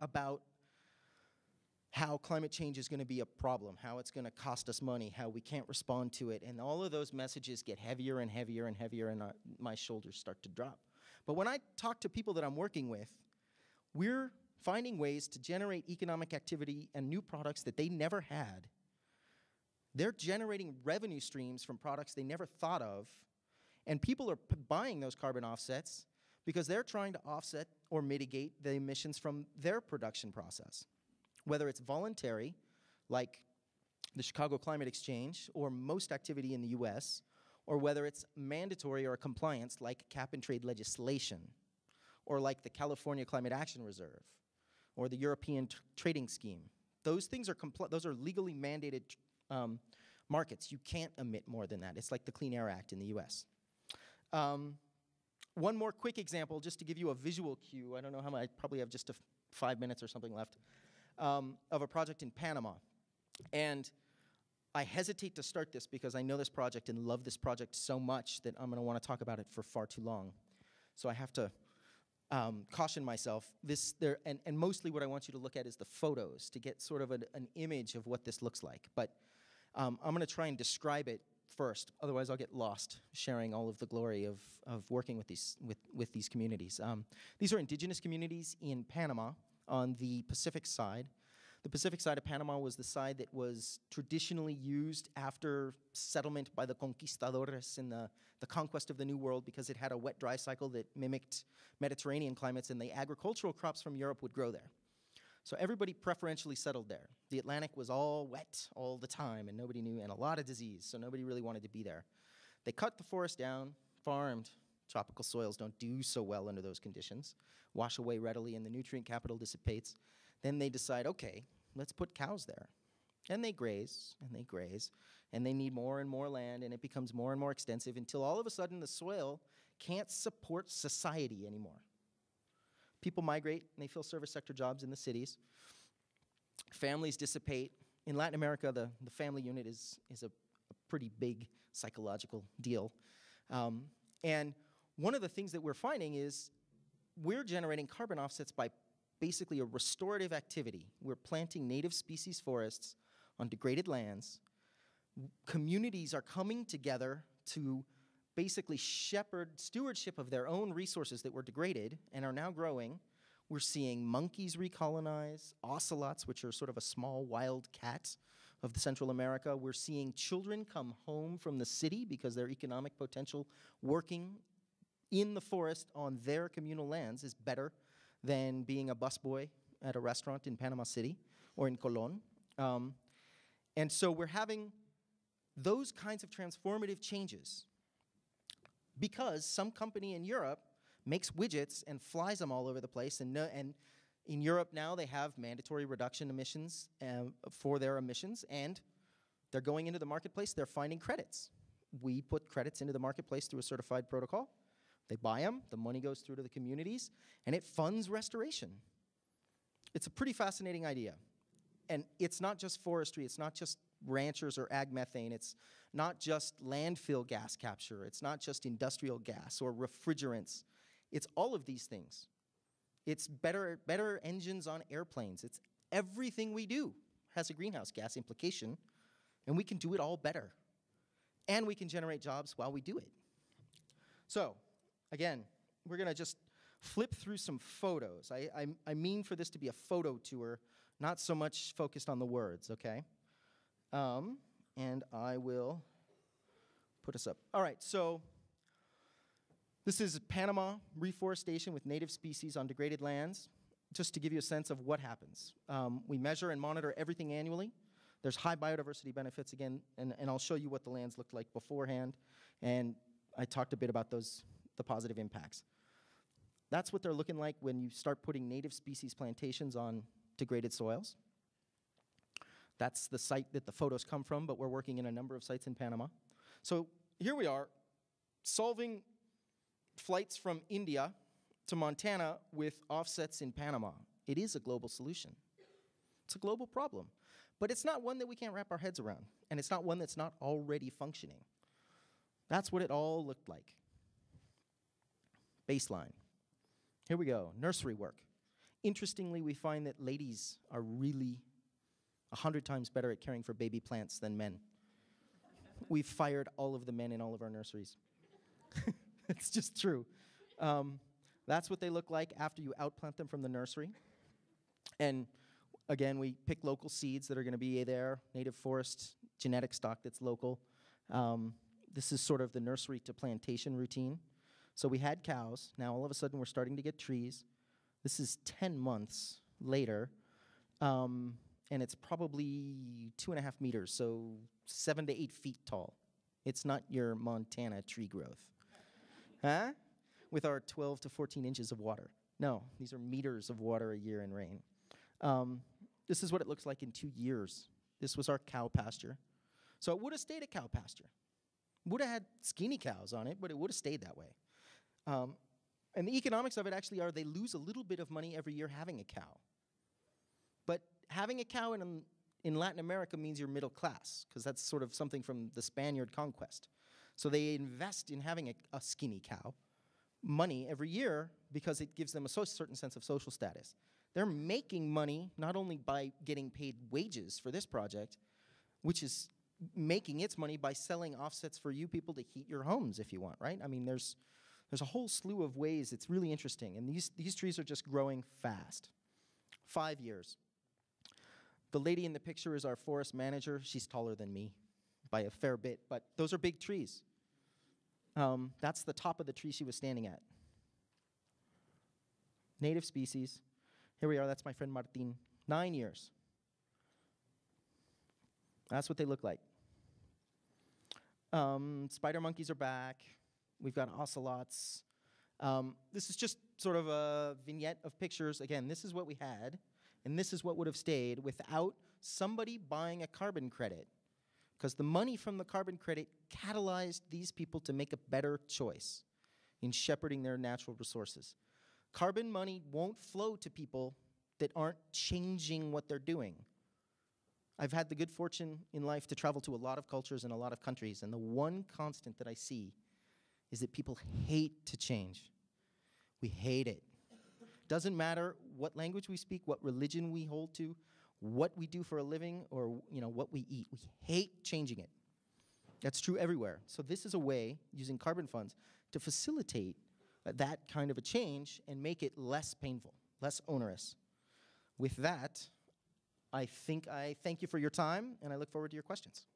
about how climate change is going to be a problem, how it's going to cost us money, how we can't respond to it, and all of those messages get heavier and heavier and heavier, and my shoulders start to drop. But when I talk to people that I'm working with, we're finding ways to generate economic activity and new products that they never had. They're generating revenue streams from products they never thought of, and people are buying those carbon offsets because they're trying to offset or mitigate the emissions from their production process. Whether it's voluntary, like the Chicago Climate Exchange, or most activity in the US, or whether it's mandatory or compliance, like cap-and-trade legislation, or like the California Climate Action Reserve, or the European Trading Scheme. Those things are those are legally mandated markets. You can't emit more than that. It's like the Clean Air Act in the US. One more quick example, just to give you a visual cue. I don't know how much, I probably have just 5 minutes or something left. Of a project in Panama. And I hesitate to start this because I know this project and love this project so much that I'm going to want to talk about it for far too long. So I have to caution myself. And mostly what I want you to look at is the photos to get sort of an image of what this looks like. But I'm going to try and describe it first. Otherwise, I'll get lost sharing all of the glory of working with these communities. These are indigenous communities in Panama, on the Pacific side. The Pacific side of Panama was the side that was traditionally used after settlement by the conquistadores in the conquest of the New World because it had a wet-dry cycle that mimicked Mediterranean climates, and the agricultural crops from Europe would grow there. So everybody preferentially settled there. The Atlantic was all wet all the time, and nobody knew, and a lot of disease, so nobody really wanted to be there. They cut the forest down, farmed. Tropical soils don't do so well under those conditions, wash away readily, and the nutrient capital dissipates. Then they decide, okay, let's put cows there. And they graze, and they graze, and they need more and more land, and it becomes more and more extensive until all of a sudden the soil can't support society anymore. People migrate, and they fill service sector jobs in the cities. Families dissipate. In Latin America, the family unit is a pretty big psychological deal. And one of the things that we're finding is we're generating carbon offsets by basically a restorative activity. We're planting native species forests on degraded lands. Communities are coming together to basically shepherd stewardship of their own resources that were degraded and are now growing. We're seeing monkeys recolonize, ocelots, which are sort of a small wild cat of Central America. We're seeing children come home from the city because their economic potential working in the forest on their communal lands is better than being a busboy at a restaurant in Panama City or in Colón. And so we're having those kinds of transformative changes because some company in Europe makes widgets and flies them all over the place. And in Europe now they have mandatory reduction emissions for their emissions, and they're going into the marketplace, they're finding credits. We put credits into the marketplace through a certified protocol. They buy them, the money goes through to the communities, and it funds restoration. It's a pretty fascinating idea. And it's not just forestry, it's not just ranchers or ag methane, it's not just landfill gas capture, it's not just industrial gas or refrigerants. It's all of these things. It's better engines on airplanes. It's everything we do has a greenhouse gas implication, and we can do it all better. And we can generate jobs while we do it. So, again, we're going to just flip through some photos. I mean for this to be a photo tour, not so much focused on the words, okay? And I will put us up. All right, so this is Panama reforestation with native species on degraded lands, just to give you a sense of what happens. We measure and monitor everything annually. There's high biodiversity benefits again, and I'll show you what the lands looked like beforehand, and I talked a bit about the positive impacts. That's what they're looking like when you start putting native species plantations on degraded soils. That's the site that the photos come from, but we're working in a number of sites in Panama. So here we are, solving flights from India to Montana with offsets in Panama. It is a global solution. It's a global problem. But it's not one that we can't wrap our heads around, and it's not one that's not already functioning. That's what it all looked like. Baseline. Here we go, nursery work. Interestingly, we find that ladies are really 100 times better at caring for baby plants than men. We've fired all of the men in all of our nurseries. It's just true. That's what they look like after you outplant them from the nursery. And again, we pick local seeds that are going to be there, native forest genetic stock that's local. This is sort of the nursery to plantation routine. So we had cows. Now all of a sudden we're starting to get trees. This is 10 months later, and it's probably 2.5 meters, so 7 to 8 feet tall. It's not your Montana tree growth. Huh? With our 12 to 14 inches of water. No, these are meters of water a year in rain. This is what it looks like in 2 years. This was our cow pasture. So it would have stayed a cow pasture. Would have had skinny cows on it, but it would have stayed that way. And the economics of it actually are they lose a little bit of money every year having a cow. But having a cow in Latin America means you're middle class, because that's sort of something from the Spaniard conquest. So they invest in having a skinny cow money every year because it gives them a certain sense of social status. They're making money not only by getting paid wages for this project, which is making its money by selling offsets for you people to heat your homes if you want, right? I mean, there's a whole slew of ways. It's really interesting. And these trees are just growing fast. 5 years. The lady in the picture is our forest manager. She's taller than me by a fair bit, but those are big trees. That's the top of the tree she was standing at. Native species. Here we are. That's my friend Martin. 9 years. That's what they look like. Spider monkeys are back. We've got ocelots. This is just sort of a vignette of pictures. Again, this is what we had, and this is what would have stayed without somebody buying a carbon credit, because the money from the carbon credit catalyzed these people to make a better choice in shepherding their natural resources. Carbon money won't flow to people that aren't changing what they're doing. I've had the good fortune in life to travel to a lot of cultures and a lot of countries, and the one constant that I see is that people hate to change. We hate it. Doesn't matter what language we speak, what religion we hold to, what we do for a living, or what we eat. We hate changing it. That's true everywhere. So this is a way, using carbon funds, to facilitate that kind of a change and make it less painful, less onerous. With that, I think I thank you for your time, and I look forward to your questions.